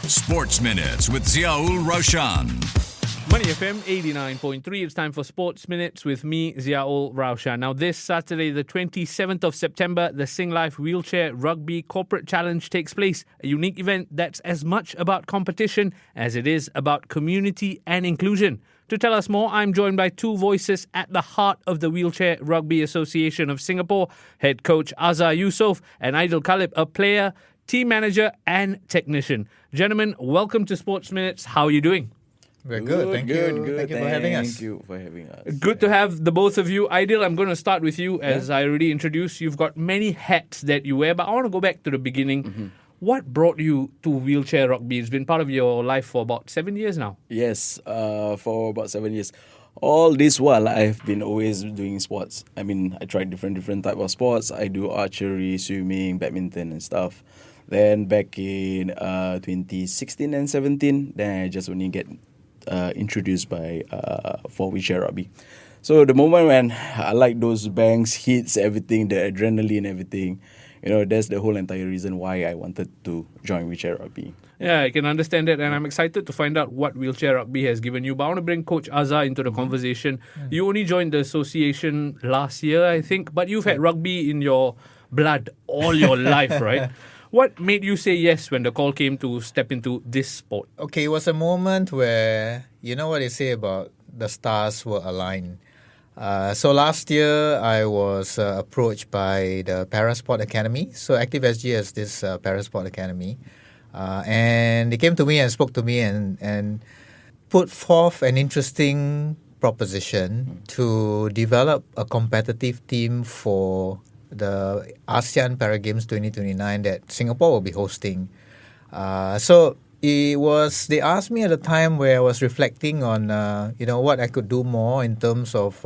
Sports Minutes with Ziaul Raushan. Money FM 89.3. It's time for Sports Minutes with me, Ziaul Raushan. Now, this Saturday, the 27th of September, the Singlife Wheelchair Rugby Corporate Challenge takes place. A unique event that's as much about competition as it is about community and inclusion. To tell us more, I'm joined by two voices at the heart of the Wheelchair Rugby Association of Singapore, head coach Azhar Yusof and Aidil Khalip, a player, team manager and technician. Gentlemen, welcome to Sports Minutes. How are you doing? We're good. Thank you. Good. Thank you for having us. Thank you for having us. Good to have the both of you. Aidil, I'm going to start with you. As I already introduced, you've got many hats that you wear, but I want to go back to the beginning. Mm-hmm. What brought you to wheelchair rugby? It's been part of your life for about 7 years now. Yes, for about 7 years. All this while, I've been always doing sports. I mean, I tried different type of sports. I do archery, swimming, badminton and stuff. Then back in 2016 and 17, then I just only get introduced by for wheelchair rugby. So the moment when I like those bangs, hits, everything, the adrenaline, everything, that's the whole entire reason why I wanted to join wheelchair rugby. Yeah, I can understand that, and I'm excited to find out what wheelchair rugby has given you. But I want to bring Coach Azhar into the conversation. You only joined the association last year, I think, but you've had rugby in your blood all your life, right? What made you say yes when the call came to step into this sport? Okay, it was a moment where, you know what they say about the stars were aligned. So last year, I was approached by the Parasport Academy. So Active SG has this Parasport Academy. And they came to me and spoke to me and put forth an interesting proposition to develop a competitive team for the ASEAN Para Games 2029 that Singapore will be hosting. So they asked me at a time where I was reflecting on, what I could do more in terms of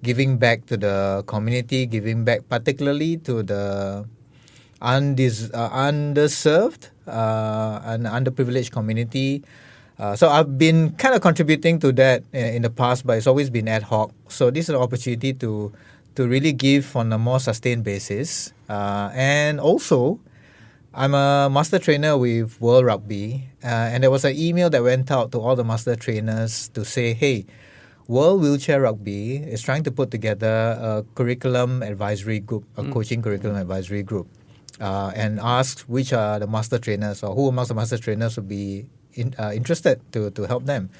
giving back to the community, giving back particularly to the underserved and underprivileged community. So I've been kind of contributing to that in the past, but it's always been ad hoc. So this is an opportunity to really give on a more sustained basis. And also, I'm a master trainer with World Rugby. And there was an email that went out to all the master trainers to say, hey, World Wheelchair Rugby is trying to put together a curriculum advisory group, a coaching curriculum advisory group, and ask which are the master trainers or who amongst the master trainers would be interested to help them.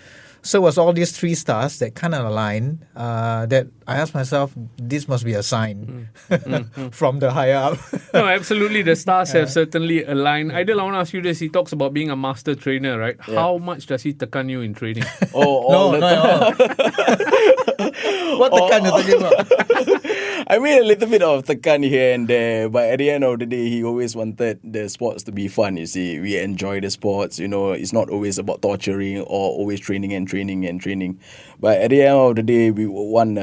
So it was all these three stars that kind of aligned that I asked myself, this must be a sign from the higher up. No, absolutely. The stars have certainly aligned. Aidil, I want to ask you this. He talks about being a master trainer, right? Yeah. How much does he tekan you in training? No, not at all. What the kind of talking about? I mean, a little bit of tekan here and there, but at the end of the day, he always wanted the sports to be fun, you see. We enjoy the sports, it's not always about torturing or always training. But at the end of the day, we want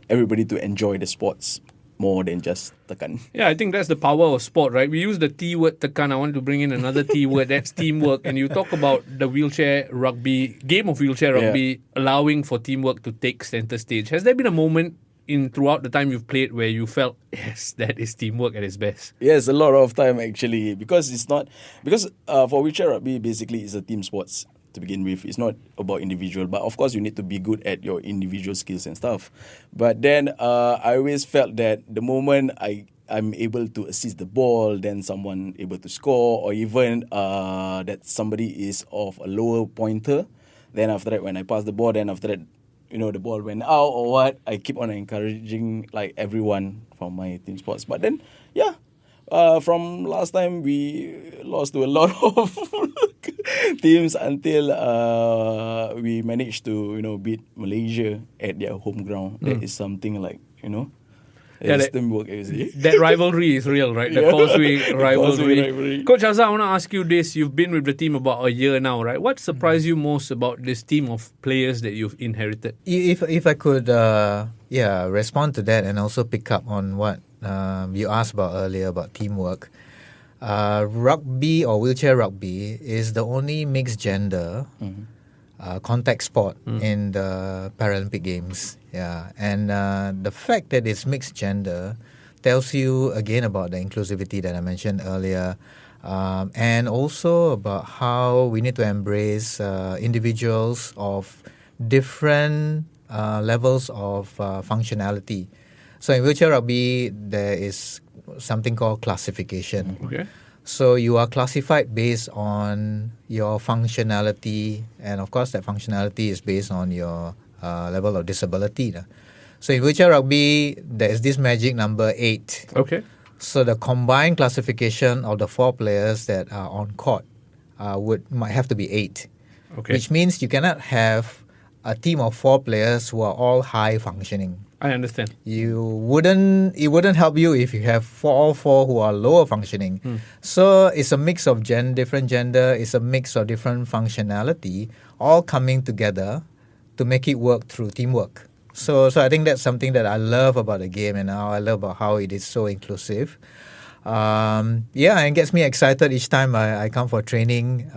everybody to enjoy the sports more than just tekan. Yeah, I think that's the power of sport, right? We use the T word tekan. I want to bring in another T word, that's teamwork. And you talk about the wheelchair rugby, game of wheelchair rugby, allowing for teamwork to take center stage. Has there been a moment throughout the time you've played where you felt, yes, that is teamwork at its best? Yes, a lot of time actually, because for wheelchair rugby, basically it's a team sports to begin with. It's not about individual, but of course you need to be good at your individual skills and stuff. But then I always felt that the moment I'm able to assist the ball, then someone able to score, or even that somebody is of a lower pointer, then after that when I pass the ball, then after that the ball went out or what, I keep on encouraging like everyone from my team sports. But then from last time we lost to a lot of teams until we managed to beat Malaysia at their home ground. That is something like teamwork. That rivalry is real, right? The Causeway rivalry. Coach Azhar, I want to ask you this. You've been with the team about a year now, right? What surprised you most about this team of players that you've inherited? If I could respond to that and also pick up on what you asked about earlier about teamwork. Rugby or wheelchair rugby is the only mixed gender contact sport in the Paralympic Games. Yeah, and the fact that it's mixed gender tells you again about the inclusivity that I mentioned earlier. and also about how we need to embrace individuals of different levels of functionality. So in wheelchair rugby, there is something called classification. Okay. So you are classified based on your functionality, and of course that functionality is based on your level of disability. So in wheelchair rugby, there is this magic number 8. Okay. So the combined classification of the 4 players that are on court might have to be 8. Okay. Which means you cannot have a team of 4 players who are all high functioning. I understand. It wouldn't help you if you have all 4 who are lower functioning. So it's a mix of different gender, it's a mix of different functionality, all coming together to make it work through teamwork. So I think that's something that I love about the game, and I love about how it is so inclusive. And it gets me excited each time I come for training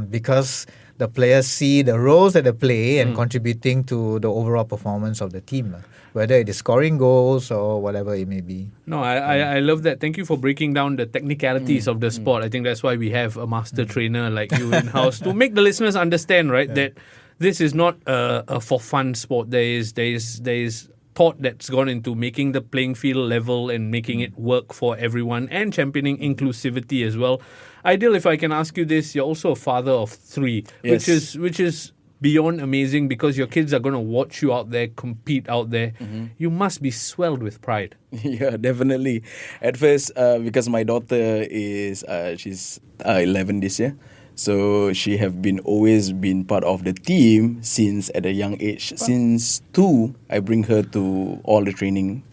because the players see the roles that they play and contributing to the overall performance of the team, whether it is scoring goals or whatever it may be. No, I love that. Thank you for breaking down the technicalities of the sport. I think that's why we have a master trainer like you in-house to make the listeners understand, right, that this is not a for fun sport. There is thought that's gone into making the playing field level and making it work for everyone and championing inclusivity as well. Aidil, if I can ask you this, you're also a father of 3, Yes. which is beyond amazing because your kids are going to watch you out there, compete out there. You must be swelled with pride. Yeah, definitely. At first, because my daughter is she's 11 this year, so she have always been part of the team since at a young age. Since 2, I bring her to all the training.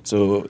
So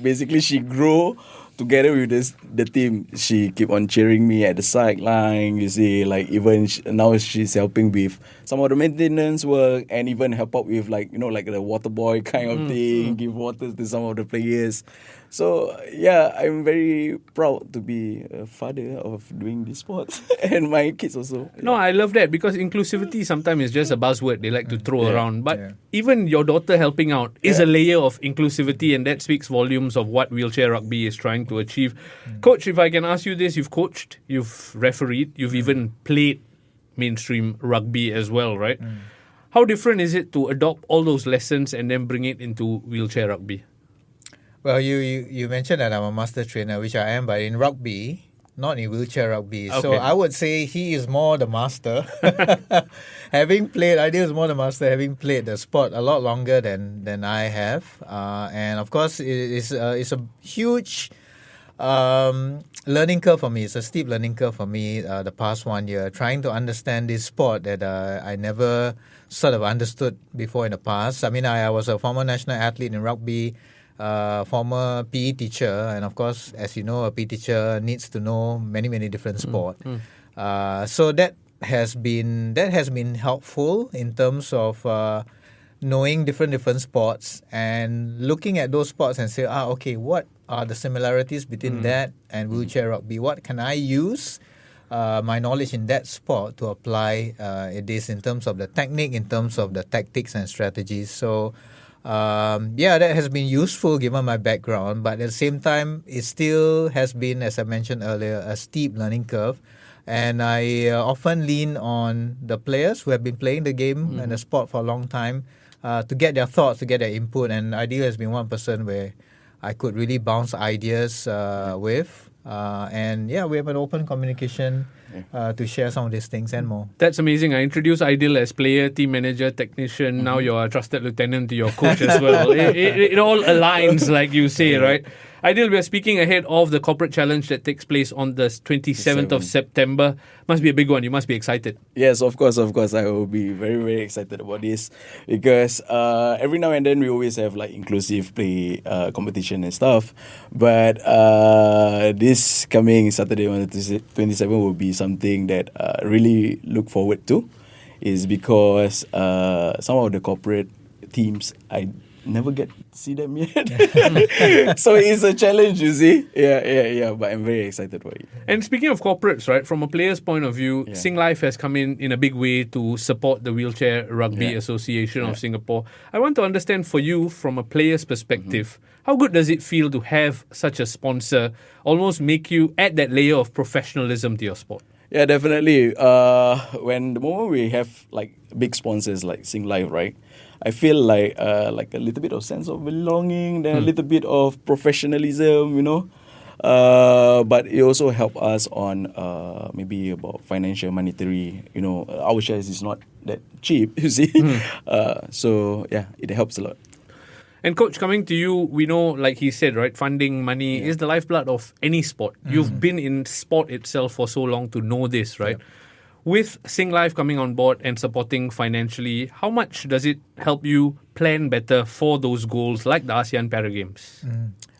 basically, she grew together with the team. She keep on cheering me at the sideline. You see, like even now she's helping with some of the maintenance work and even help out with like the water boy kind of thing, give water to some of the players. So yeah, I'm very proud to be a father of doing this sport and my kids also. No, I love that because inclusivity sometimes is just a buzzword they like to throw around. But even your daughter helping out is a layer of inclusivity, and that speaks volumes of what wheelchair rugby is trying to achieve. Coach, if I can ask you this, you've coached, you've refereed, you've even played mainstream rugby as well, right? How different is it to adopt all those lessons and then bring it into wheelchair rugby? Well, you mentioned that I'm a master trainer, which I am, but in rugby, not in wheelchair rugby. So Okay. I would say he is more the master. Aidil is more the master, having played the sport a lot longer than I have. And of course, it's a huge learning curve for me. It's a steep learning curve for me the past 1 year, trying to understand this sport that I never sort of understood before in the past. I mean, I was a former national athlete in rugby, former PE teacher, and of course, as you know, a PE teacher needs to know many different sports. So that has been helpful in terms of knowing different sports and looking at those sports and say, okay, what are the similarities between that and wheelchair rugby? What can I use my knowledge in that sport to apply this in terms of the technique, in terms of the tactics and strategies? So that has been useful given my background, but at the same time, it still has been, as I mentioned earlier, a steep learning curve. And I often lean on the players who have been playing the game and the sport for a long time to get their thoughts, to get their input. And Aidil has been one person where I could really bounce ideas with. And we have an open communication to share some of these things and more. That's amazing. I introduced Aidil as player, team manager, technician. Now you're a trusted lieutenant to your coach as well. It all aligns, like you say, right? Aidil, we are speaking ahead of the corporate challenge that takes place on the 27th of September. Must be a big one. You must be excited. Yes, of course. I will be very excited about this because every now and then we always have like inclusive play competition and stuff. But this coming Saturday on the 27th will be something that really look forward to, is because some of the corporate teams never get to see them yet. So it's a challenge, you see. Yeah. But I'm very excited for it. And speaking of corporates, right, from a player's point of view, Singlife has come in a big way to support the Wheelchair Rugby Association of Singapore. I want to understand for you, from a player's perspective, how good does it feel to have such a sponsor almost make you add that layer of professionalism to your sport? Yeah, definitely. When the moment we have like big sponsors like Singlife, right? I feel like a little bit of sense of belonging, then a little bit of professionalism, But it also help us on maybe about financial, monetary. Our shares is not that cheap, you see. So yeah, it helps a lot. And Coach, coming to you, we know, like he said, right, funding, money is the lifeblood of any sport. You've been in sport itself for so long to know this, right? Yep. With Singlife coming on board and supporting financially, how much does it help you plan better for those goals like the ASEAN Para Games?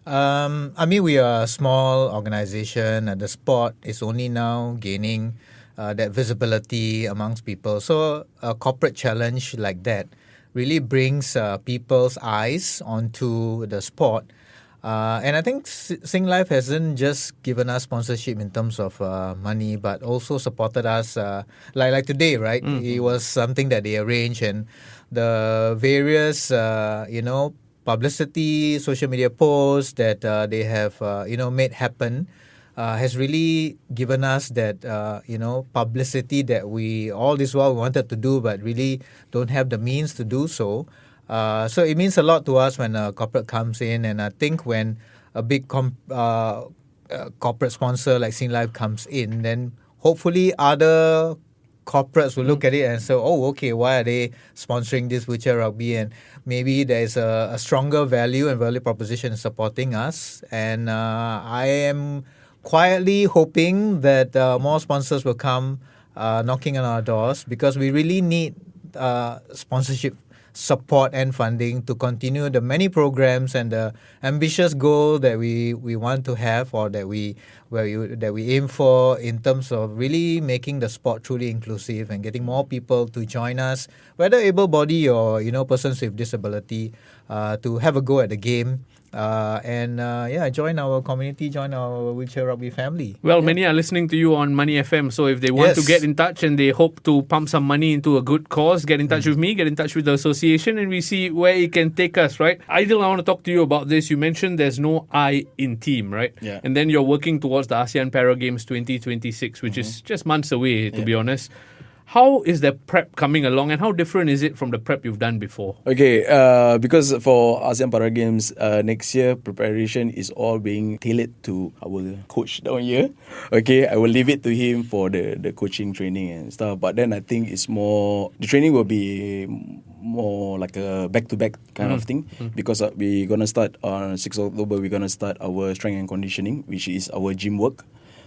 We are a small organization and the sport is only now gaining that visibility amongst people. So a corporate challenge like that really brings people's eyes onto the sport. And I think Singlife hasn't just given us sponsorship in terms of money, but also supported us like today, right? It was something that they arranged, and the various, publicity, social media posts that they have, made happen has really given us that, publicity that we all this while wanted to do, but really don't have the means to do so. So it means a lot to us when a corporate comes in, and I think when a big corporate sponsor like Singlife comes in, then hopefully other corporates will look at it and say, oh, okay, why are they sponsoring this wheelchair rugby? And maybe there is a stronger value and value proposition supporting us. And I am quietly hoping that more sponsors will come knocking on our doors, because we really need sponsorship support and funding to continue the many programs and the ambitious goal that we want to have, or that we aim for, in terms of really making the sport truly inclusive and getting more people to join us, whether able-bodied or persons with disability, to have a go at the game. Join our community, join our wheelchair rugby family. Well, many are listening to you on Money FM, so if they want to get in touch and they hope to pump some money into a good cause, get in touch with me, get in touch with the association, and we see where it can take us, right? Aidil, I want to talk to you about this. You mentioned there's no I in team, right? Yeah. And then you're working towards the ASEAN Para Games 2026, which is just months away, to be honest. How is the prep coming along, and how different is it from the prep you've done before? Okay, because for ASEAN Para Games next year, preparation is all being tailored to our coach down here. Okay, I will leave it to him for the coaching, training and stuff. But then I think it's more, the training will be more like a back-to-back kind of thing, because we're going to start on 6th October, we're going to start our strength and conditioning, which is our gym work.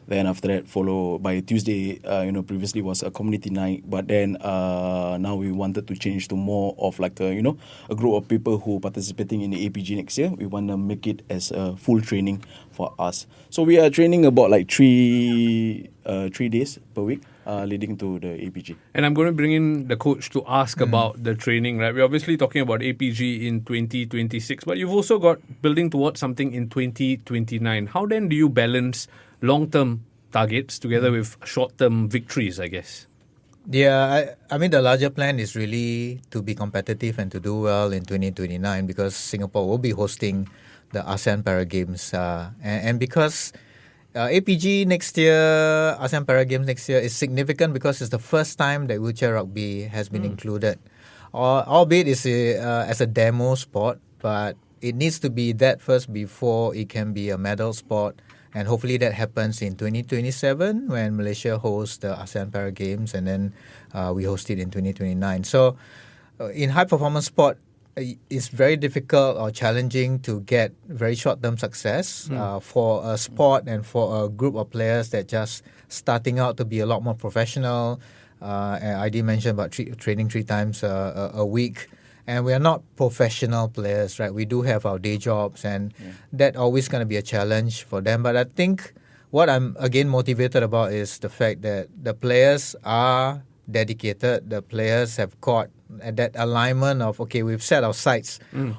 Then after that, follow by Tuesday, previously was a community night, but then now we wanted to change to more of like a group of people who participating in the APG next year. We want to make it as a full training for us. So we are training about like 3 days per week, leading to the APG. And I'm going to bring in the coach to ask about the training, right? We're obviously talking about APG in 2026, but you've also got building towards something in 2029. How then do you balance long-term targets together with short-term victories, I guess? Yeah, I mean, the larger plan is really to be competitive and to do well in 2029, because Singapore will be hosting the ASEAN Para Games. And because APG next year, ASEAN Para Games next year is significant because it's the first time that wheelchair rugby has been included. Albeit it's as a demo sport, but it needs to be that first before it can be a medal sport. And hopefully that happens in 2027 when Malaysia hosts the ASEAN Para Games, and then we host it in 2029. So in high-performance sport, it's very difficult or challenging to get very short-term success for a sport and for a group of players that just starting out to be a lot more professional. I did mention about training 3 times a week. And we are not professional players, right? We do have our day jobs, and that always going to be a challenge for them. But I think what I'm, again, motivated about is the fact that the players are dedicated. The players have got that alignment of, okay, we've set our sights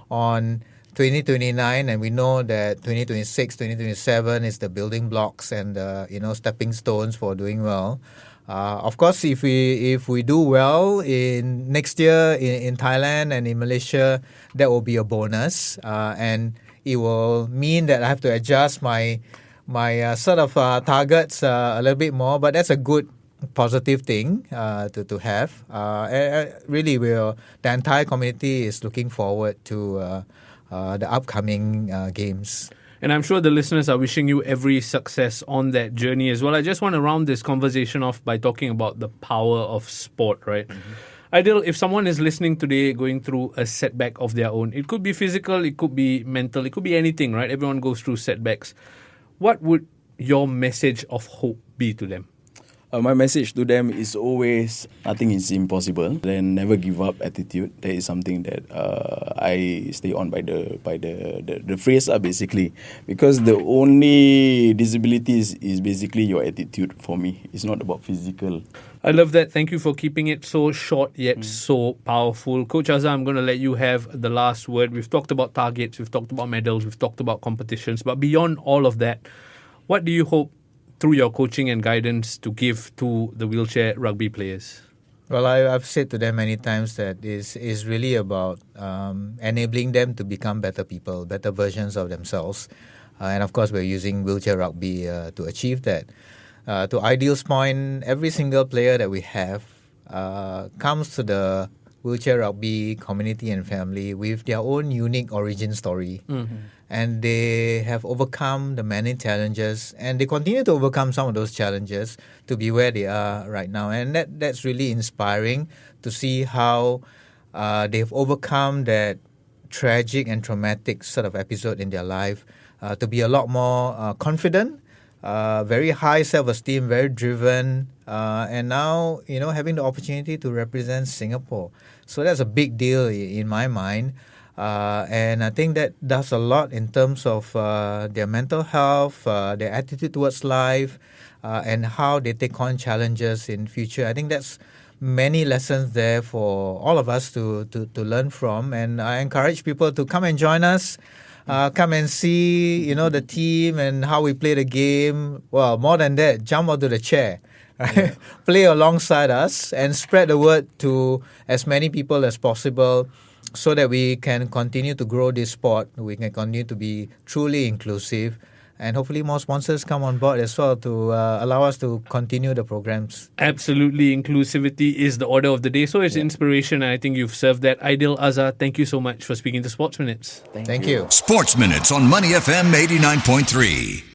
on 2029, and we know that 2026, 2027 is the building blocks and stepping stones for doing well. Of course, if we do well in next year in Thailand and in Malaysia, that will be a bonus, and it will mean that I have to adjust my targets a little bit more. But that's a good positive thing to have. Really, the entire community is looking forward to the upcoming games. And I'm sure the listeners are wishing you every success on that journey as well. I just want to round this conversation off by talking about the power of sport, right? Aidil, if someone is listening today going through a setback of their own, it could be physical, it could be mental, it could be anything, right? Everyone goes through setbacks. What would your message of hope be to them? My message to them is always nothing is impossible. Then never give up attitude. That is something that I stay on by the phrase basically, because the only disability is basically your attitude for me. It's not about physical. I love that. Thank you for keeping it so short yet so powerful. Coach Azhar, I'm going to let you have the last word. We've talked about targets, we've talked about medals, we've talked about competitions, but beyond all of that, what do you hope through your coaching and guidance to give to the wheelchair rugby players? Well, I've said to them many times that is really about enabling them to become better people, better versions of themselves. And of course, we're using wheelchair rugby to achieve that. To Aidil's point, every single player that we have comes to the wheelchair rugby community and family with their own unique origin story. And they have overcome the many challenges, and they continue to overcome some of those challenges to be where they are right now. And that's really inspiring to see how they've overcome that tragic and traumatic sort of episode in their life to be a lot more confident, very high self-esteem, very driven, and now, having the opportunity to represent Singapore. So that's a big deal in my mind. And I think that does a lot in terms of their mental health, their attitude towards life, and how they take on challenges in future. I think that's many lessons there for all of us to learn from. And I encourage people to come and join us. Come and see, the team and how we play the game. Well, more than that, jump onto the chair. Right? Play alongside us and spread the word to as many people as possible, so that we can continue to grow this sport. We can continue to be truly inclusive, and hopefully more sponsors come on board as well to allow us to continue the programs. Absolutely. Inclusivity is the order of the day. So it's inspiration, and I think you've served that. Aidil, Azhar, thank you so much for speaking to Sports Minutes. Thank you. Sports Minutes on Money FM 89.3.